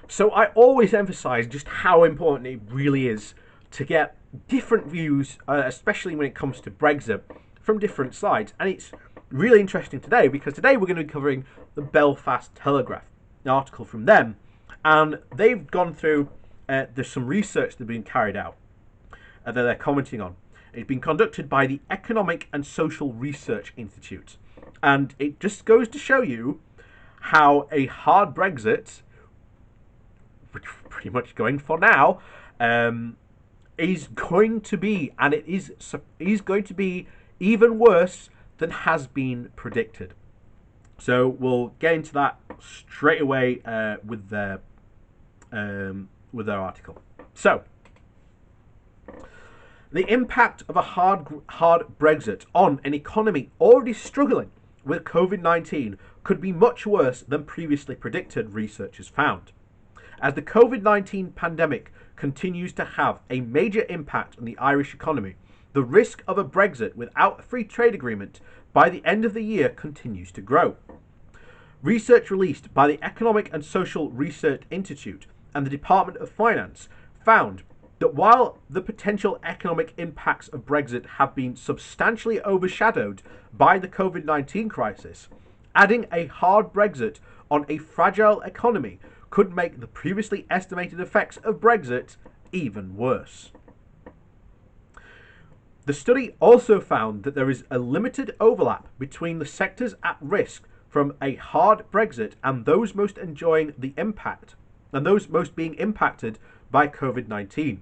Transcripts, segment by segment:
So I always emphasize just how important it really is to get different views, especially when it comes to Brexit, from different sides. And it's really interesting today because today we're going to be covering the Belfast Telegraph, an article from them. And they've gone through, there's some research that's been carried out that they're commenting on. It's been conducted by the Economic and Social Research Institute. And it just goes to show you how a hard Brexit, which we're pretty much going for now, is going to be, and it is going to be even worse than has been predicted. So we'll get into that straight away with their article. So the impact of a hard Brexit on an economy already struggling with COVID-19 could be much worse than previously predicted, researchers found. As the COVID-19 pandemic continues to have a major impact on the Irish economy, the risk of a Brexit without a free trade agreement by the end of the year continues to grow. Research released by the Economic and Social Research Institute and the Department of Finance found that while the potential economic impacts of Brexit have been substantially overshadowed by the COVID-19 crisis, adding a hard Brexit on a fragile economy could make the previously estimated effects of Brexit even worse. The study also found that there is a limited overlap between the sectors at risk from a hard Brexit and those most enjoying the impact, and those most being impacted by COVID-19.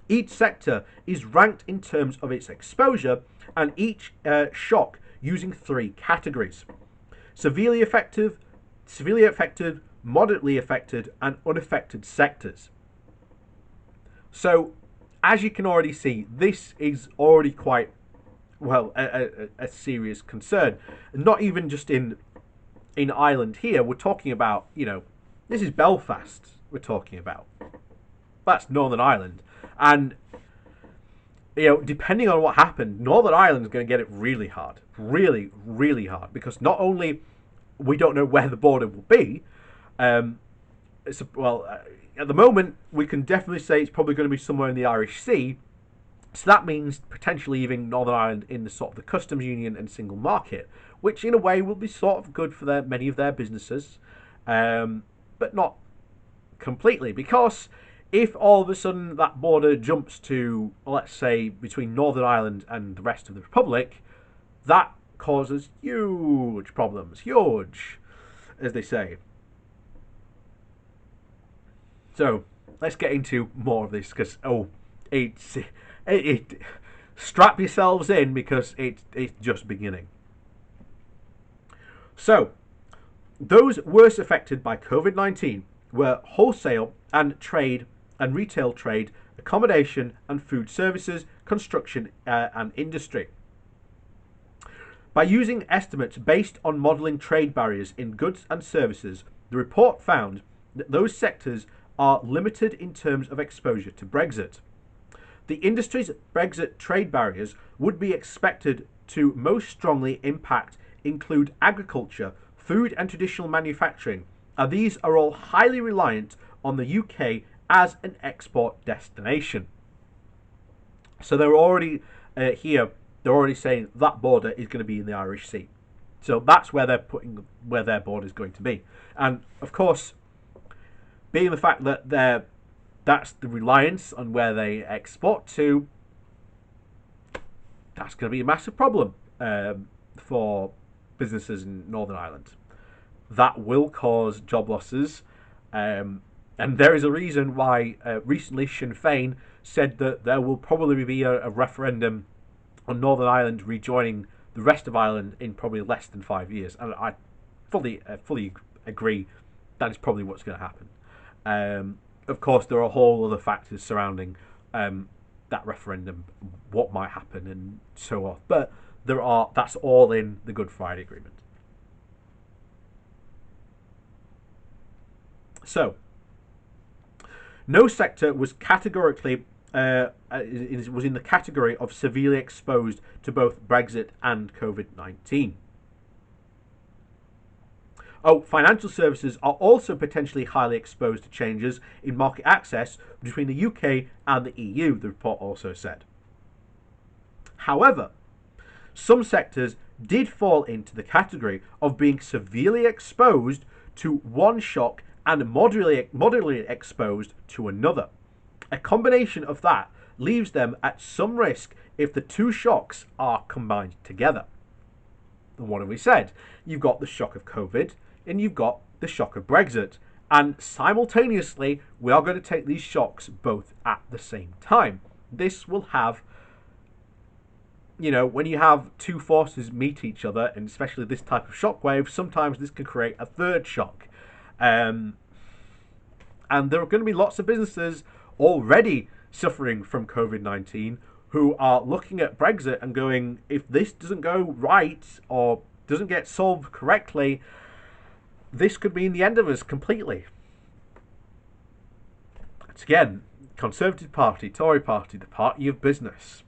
Each sector is ranked in terms of its exposure and each shock using three categories: severely affected, moderately affected, and unaffected sectors. So, as you can already see, this is already quite, well, a serious concern. Not even just in Ireland here, we're talking about, this is Belfast we're talking about. That's Northern Ireland. And, depending on what happened, Northern Ireland's going to get it really hard. Really, really hard. Because not only we don't know where the border will be, at the moment, we can definitely say it's probably going to be somewhere in the Irish Sea. So that means potentially leaving Northern Ireland in the sort of the customs union and single market, which in a way will be sort of good for many of their businesses, but not completely, because if all of a sudden that border jumps to, let's say, between Northern Ireland and the rest of the Republic, that causes huge problems, huge, as they say. So let's get into more of this, because strap yourselves in, because it's just beginning. So those worst affected by COVID-19 were wholesale and trade and retail trade, accommodation and food services, construction and industry. By using estimates based on modelling trade barriers in goods and services, the report found that those sectors are limited in terms of exposure to Brexit. The industry's Brexit trade barriers would be expected to most strongly include agriculture, food and traditional manufacturing, and these are all highly reliant on the UK as an export destination. So they're already they're already saying that border is going to be in the Irish Sea. So that's where they're putting where their border is going to be. And of course, being the fact that that's the reliance on where they export to, that's going to be a massive problem for businesses in Northern Ireland. That will cause job losses, and there is a reason why recently Sinn Féin said that there will probably be a referendum on Northern Ireland rejoining the rest of Ireland in probably less than 5 years, and I fully agree that is probably what's going to happen. Of course, there are whole other factors surrounding that referendum, what might happen, and so on. But that's all in the Good Friday Agreement. So, no sector was categorically was in the category of severely exposed to both Brexit and COVID-19. Oh, financial services are also potentially highly exposed to changes in market access between the UK and the EU, the report also said. However, some sectors did fall into the category of being severely exposed to one shock and moderately exposed to another. A combination of that leaves them at some risk if the two shocks are combined together. And what have we said? You've got the shock of COVID and you've got the shock of Brexit. And simultaneously, we are going to take these shocks both at the same time. This will have, when you have two forces meet each other, and especially this type of shockwave, sometimes this can create a third shock. And there are going to be lots of businesses already suffering from COVID-19 who are looking at Brexit and going, if this doesn't go right or doesn't get solved correctly, this could mean the end of us completely. It's again, Conservative Party, Tory Party, the party of business.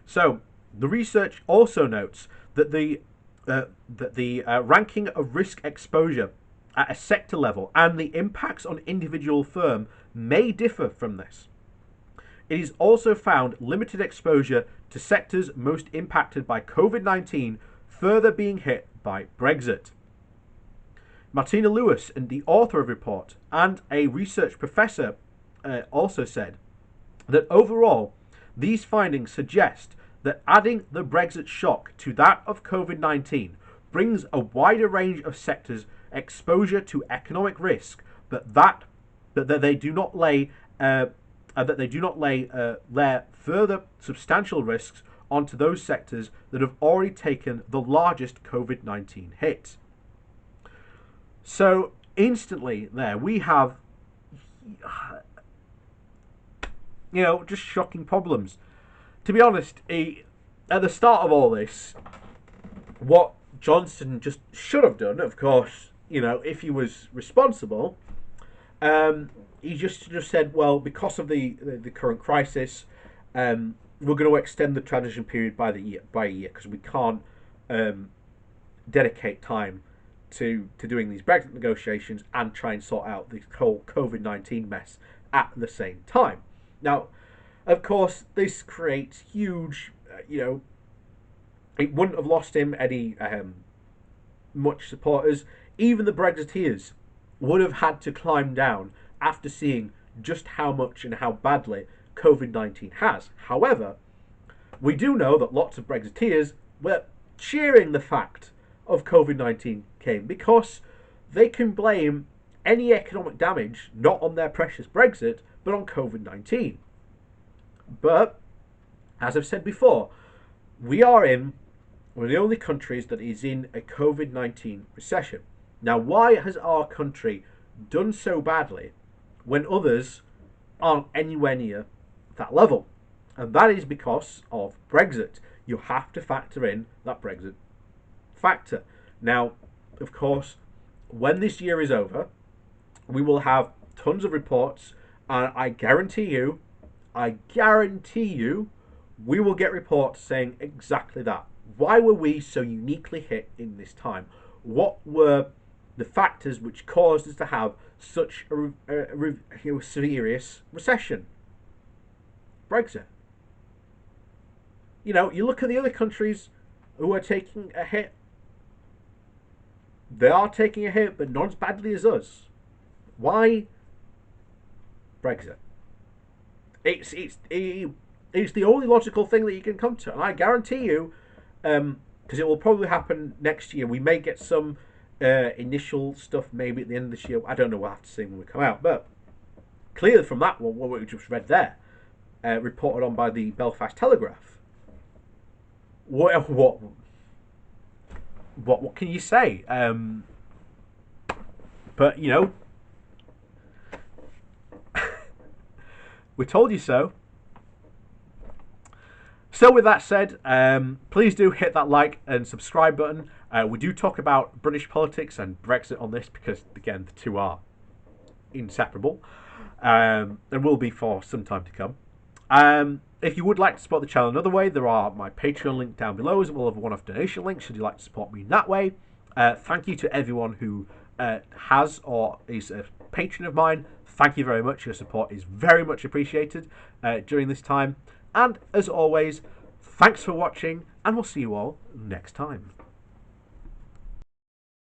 So, the research also notes that the ranking of risk exposure at a sector level and the impacts on individual firm may differ from this. It is also found limited exposure to sectors most impacted by COVID-19 further being hit by Brexit. Martina Lewis, the author of the report and a research professor, also said that overall, these findings suggest that adding the Brexit shock to that of COVID-19 brings a wider range of sectors exposure to economic risk, but that they do not lay further substantial risks onto those sectors that have already taken the largest COVID-19 hit. So instantly there we have, just shocking problems. To be honest, at the start of all this, what Johnson just should have done, of course, if he was responsible, he just said, well, because of the current crisis, we're going to extend the transition period by a year because we can't dedicate time to doing these Brexit negotiations and try and sort out the whole COVID-19 mess at the same time. Now, of course, this creates huge, it wouldn't have lost him any much supporters. Even the Brexiteers would have had to climb down after seeing just how much and how badly COVID-19 has. However, we do know that lots of Brexiteers were cheering the fact of COVID-19 came because they can blame any economic damage not on their precious Brexit, but on COVID-19. But, as I've said before, we're one of the only countries that is in a COVID-19 recession. Now, why has our country done so badly when others aren't anywhere near that level? And that is because of Brexit. You have to factor in that Brexit factor. Now, of course, when this year is over, we will have tons of reports, and I guarantee you, we will get reports saying exactly that. Why were we so uniquely hit in this time? What were the factors which caused us to have such a serious recession? Brexit. You look at the other countries who are taking a hit. They are taking a hit, but not as badly as us. Why? Brexit. It's the only logical thing that you can come to, and I guarantee you, because it will probably happen next year. We may get some initial stuff maybe at the end of this year. I don't know. We'll have to see when we come out. But clearly from that one, what we just read there, reported on by the Belfast Telegraph. What can you say? But we told you so. So with that said, please do hit that like and subscribe button. We do talk about British politics and Brexit on this because, again, the two are inseparable and will be for some time to come. If you would like to support the channel another way, there are my Patreon link down below, as well as a one-off donation link should you like to support me that way. Thank you to everyone who has or is a patron of mine. Thank you very much. Your support is very much appreciated during this time. And as always, thanks for watching, and we'll see you all next time.